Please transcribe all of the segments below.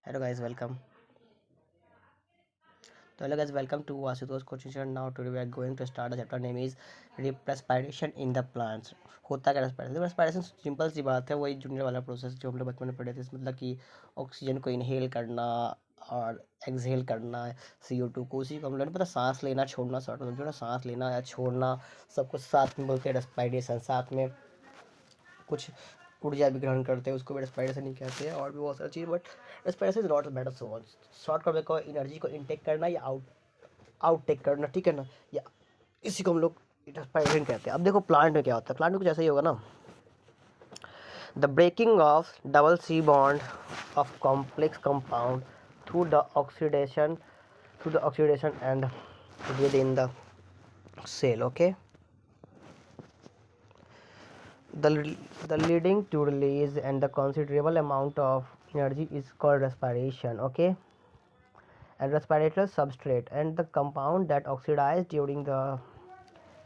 Hello guys, welcome. So hello guys, welcome to Ashutosh coaching channel. Now today we are going to start a chapter name is respiration in the plants. होता क्या respiration? Respiration simple सी बात है, वही junior वाला process जो हम लोग बचपन में पढ़े थे। मतलब कि ऑक्सीजन को इनहेल करना और एक्सहेल करना, CO2 को, उसी को हम लोग पता सांस लेना छोड़ना शॉर्ट में जो ना सांस लेना या छोड़ना सब कुछ साथ में बोलते हैं रेस्पिरेशन। साथ में कुछ ऊर्जा भी ग्रहण करते हैं, उसको भी रेस्पिरेशन ही कहते हैं, और भी बहुत सारी चीज़। But respiration is not matter so much. Short करने को एनर्जी को इनटेक करना या आउटटेक करना, ठीक है ना, या इसी को हम लोग रेस्पिरेशन कहते हैं। अब देखो प्लांट में क्या होता है, प्लांट में कुछ ऐसा ही होगा ना। The breaking of double C bond of complex compound through the oxidation and within the cell, okay. The leading to release and the considerable amount of energy is called respiration, okay. And respiratory substrate and the compound that oxidize during the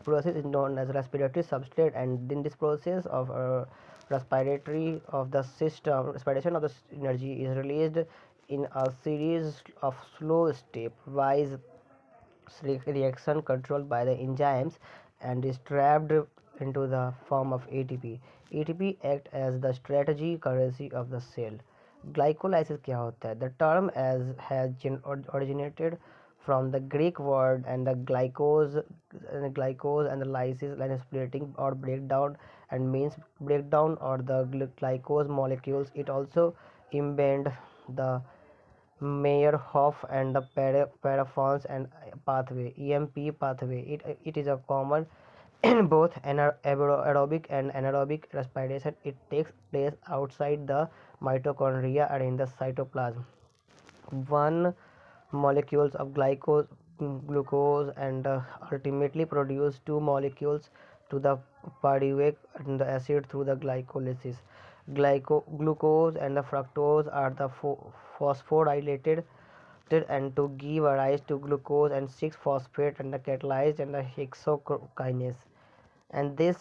process is known as respiratory substrate. And in this process of respiratory of the system respiration of the energy is released in a series of slow step-wise reaction controlled by the enzymes and is trapped into the form of ATP. ATP act as the strategy currency of the cell. Glycolysis क्या होता है? The term has originated from the Greek word and the glycose and the lysis like splitting or breakdown, and means breakdown or the glycose molecules. It also embed the Meyerhof and the paraffins and pathway (EMP pathway). It is a common in both aerobic and anaerobic respiration. It takes place outside the mitochondria and in the cytoplasm. One molecules of glucose and ultimately produce two molecules to the pyruvate and the acid through the glycolysis. Glucose and the fructose are the phosphorylated and to give rise to glucose and 6-phosphate and the catalyzed and the hexokinase. And this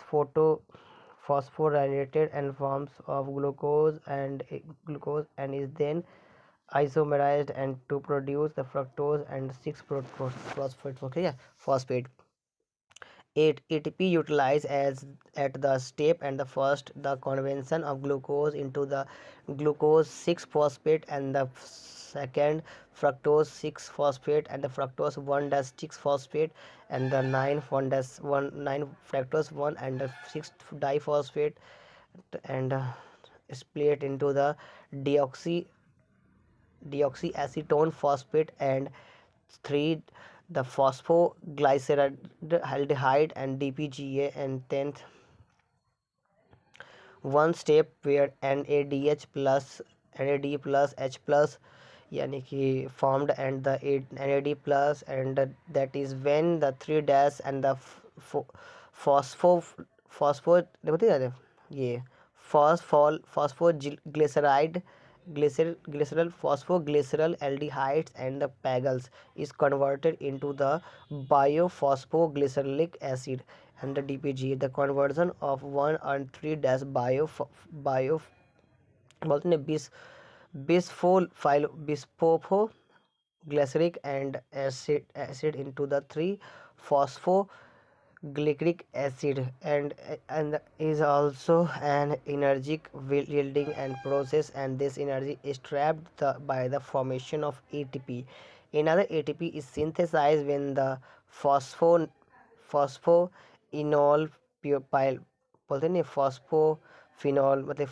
phosphorylated and forms of glucose and is then isomerized and to produce the fructose and 6-phosphate, okay, yeah, phosphate. 8 ATP utilized as at the step and the first the conversion of glucose into the glucose 6-phosphate and the second fructose 6-phosphate and the fructose 1-6-phosphate and the 9 fructose 1 and the 6 diphosphate and split into the deoxyacetone phosphate and 3 the phosphoglyceraldehyde and DPGA, and 10th one step where NAD plus H plus यानी कि formed and the NAD plus, and that is when the 3 dash and the phosphor देखो ये phosphoglyceride glyceryl phosphoglycerol aldehydes and the pagals is converted into the biophosphoglycerolic acid and the DPG. The conversion of 1 and 3 dash bio बोलते हैं bisphophoglyceric and acid into the 3 phosphoglyceric acid, and is also an energy yielding and process, and this energy is trapped by the formation of ATP. Another ATP is synthesized when the phosphoenol बोलते हैं फॉस्फोफिनॉल मतलब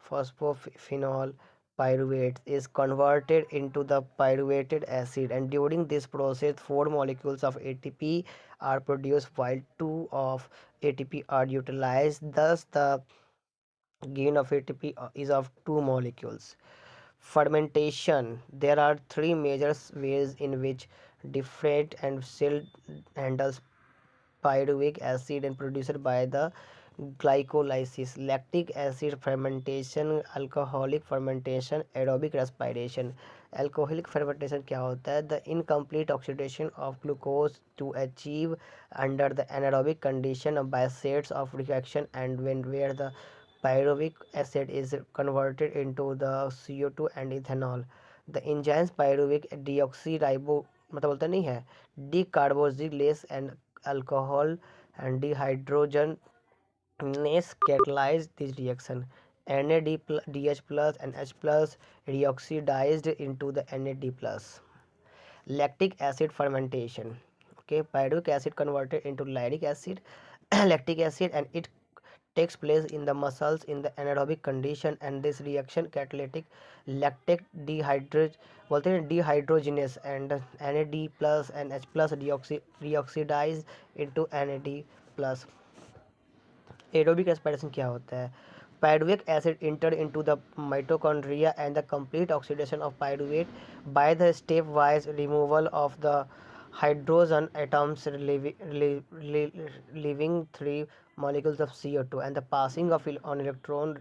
phosphophenol pyruvate is converted into the pyruvated acid, and during this process 4 molecules of ATP are produced while 2 of ATP are utilized. Thus the gain of ATP is of 2 molecules. Fermentation. There are 3 major ways in which different and cell handles pyruvic acid and produced by the glycolysis: lactic acid fermentation, alcoholic fermentation, aerobic respiration. Alcoholic fermentation क्या होता है? The incomplete oxidation of glucose to achieve under the anaerobic condition by sets of reaction, and when where the pyruvic acid is converted into the CO2 and ethanol. The enzymes pyruvic deoxyribo मतलब बोलते नहीं है decarboxylase and alcohol and dehydrogenase catalyze this reaction. NADH plus and H plus reoxidized into the NAD plus. Lactic acid fermentation. Okay, pyruvic acid converted into lactic acid, lactic acid, and it takes place in the muscles in the anaerobic condition, and this reaction catalytic lactic dehydrogenase बोलते हैं dehydrogenase and NAD plus and H plus reoxidize into NAD plus. Aerobic respiration क्या होता है? Pyruvic acid entered into the mitochondria and the complete oxidation of pyruvate by the stepwise removal of the hydrogen atoms, leaving three molecules of CO2 and the passing of on electron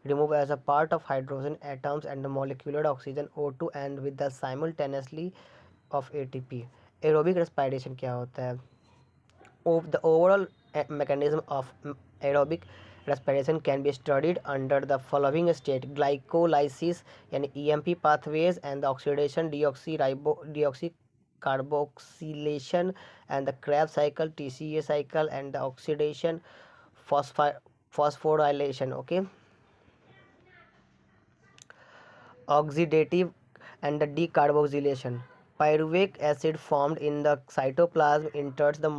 remove as a part of hydrogen atoms and the molecular oxygen O2 and with the simultaneously of ATP. Aerobic respiration क्या होता है? Of the overall mechanism of aerobic respiration can be studied under the following state: glycolysis and EMP pathways and the oxidation deoxycarboxylation and the Krebs cycle, TCA cycle and the oxidation phosphorylation. Okay, oxidative and the decarboxylation. Pyruvic acid formed in the cytoplasm enters the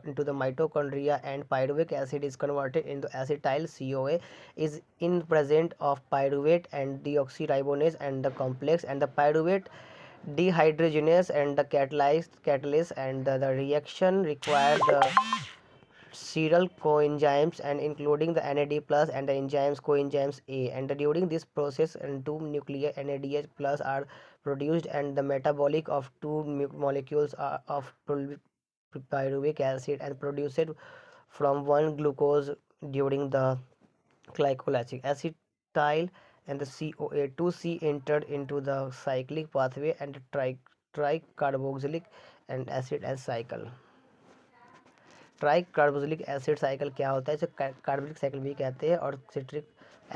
into the mitochondria and pyruvic acid is converted into acetyl CoA is in present of pyruvate and deoxyribonase and the complex and the pyruvate dehydrogenase and the catalyst and the reaction required the serial coenzymes and including the NAD plus and the enzymes coenzymes A and during this process and two nuclear NADH plus are produced and the metabolic of two molecules of pyruvic acid and produced from one glucose during the glycolytic acetyl and the CoA2C entered into the cyclic pathway and tricarboxylic and acid and cycle. Try carboxylic acid cycle क्या होता है? इसे carbolic cycle भी कहते हैं और citric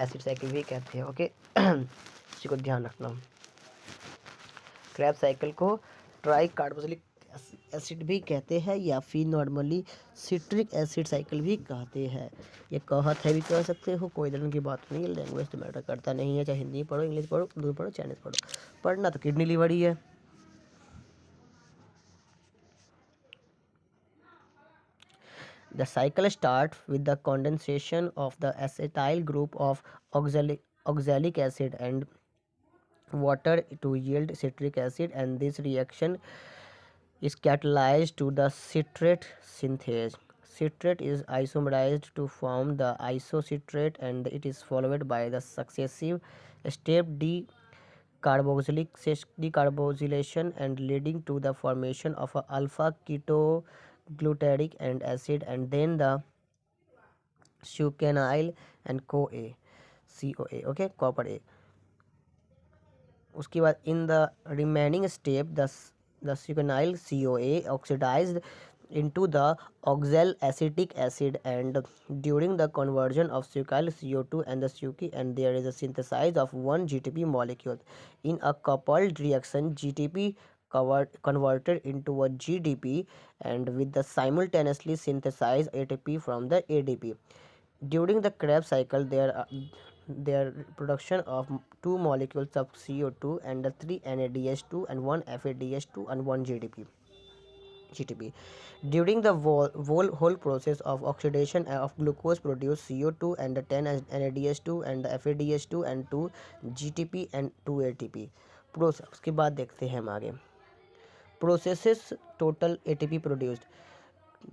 acid cycle भी कहते हैं. ओके, इसी को ध्यान रखना. क्रैब साइकिल को ट्राई कार्बोक्सिलिक एसिड भी कहते हैं या फिर नॉर्मली सिट्रिक एसिड साइकिल भी कहते हैं. ये कहत है भी कह सकते हो, कोई तरह की बात नहीं है. लैंग्वेज तो मैटर करता नहीं है, चाहे हिंदी पढ़ो, इंग्लिश पढ़ो, उर्दू पढ़ो, चाइनीज पढ़ो. पढ़ना तो किडनी लीवर ही है. The cycle starts with the condensation of the acetyl group of oxalic acid and water to yield citric acid, and this reaction is catalyzed to the citrate synthase. Citrate is isomerized to form the isocitrate and it is followed by the successive step decarboxylation and leading to the formation of a alpha ketoglutaric and acid and then the succinyl and CoA. Okay, copper A. उसके बाद in the remaining step the succinyl CoA oxidized into the oxalacetic acid and during the conversion of succinyl CO2 and the succi and there is a synthesis of one GTP molecule. In a coupled reaction GTP converted into a GDP and with the simultaneously synthesized ATP from the ADP. During the Krebs cycle there production of two molecules of CO2 and the 3 NADH2 and 1 FADH2 and 1 GTP. During the whole process of oxidation of glucose produce CO2 and the 10 NADH2 and the FADH2 and 2 GTP and 2 ATP. Process उसके बाद देखते हैं हम आगे. Processes total ATP produced.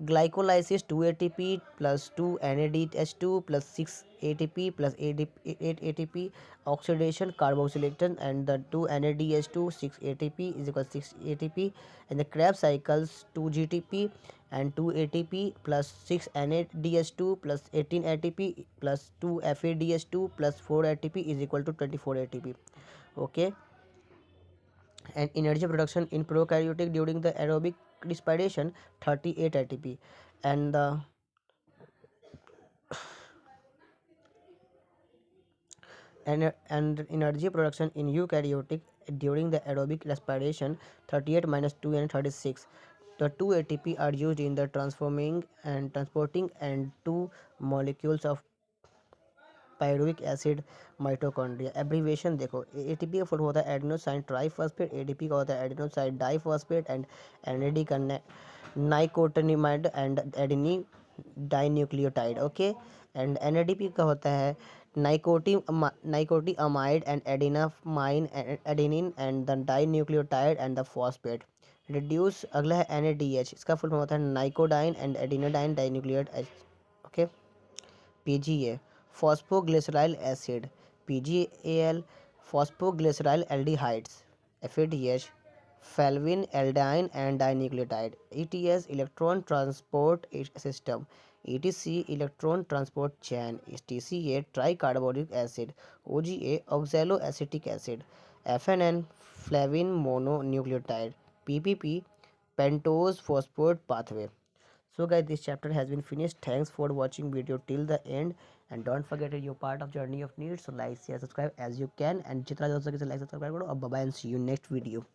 Glycolysis 2 ATP plus 2 NADH2 plus 6 ATP plus 8 ATP. Oxidation carboxylation and the 2 NADH2 6 ATP is equal to 6 ATP and the Krebs cycles 2 GTP and 2 ATP plus 6 NADH2 plus 18 ATP plus 2 FADH2 plus 4 ATP is equal to 24 ATP. Okay, and energy production in prokaryotic during the aerobic respiration 38 ATP and the and energy production in eukaryotic during the aerobic respiration 38 minus 2 and 36. The 2 ATP are used in the transforming and transporting and two molecules of pyruvic acid mitochondria abbreviation देखो ATP का full होता है adenosine triphosphate ADP का होता है adenosine diphosphate and NAD का nicotinamide and adenine dinucleotide okay and NADP का होता है nicotinamide and adenamine adenine and the dinucleotide and the phosphate reduce अगला है एनएडीएच इसका फुल होता है nicotinamide and adenine dinucleotide okay PGA phosphoglyceryl acid PGAL phosphoglyceryl aldehydes FADH flavin adenine and dinucleotide ETS electron transport system ETC electron transport chain TCA tri carbonic acid OGA oxaloacetic acid FNN flavin mononucleotide PPP pentose phosphate pathway. So guys, this chapter has been finished. Thanks for watching video till the end and don't forget that you're part of journey of needs. So like, share, subscribe as you can and जितना ज़्यादा हो सके like subscribe करो. अब bye bye and see you next video.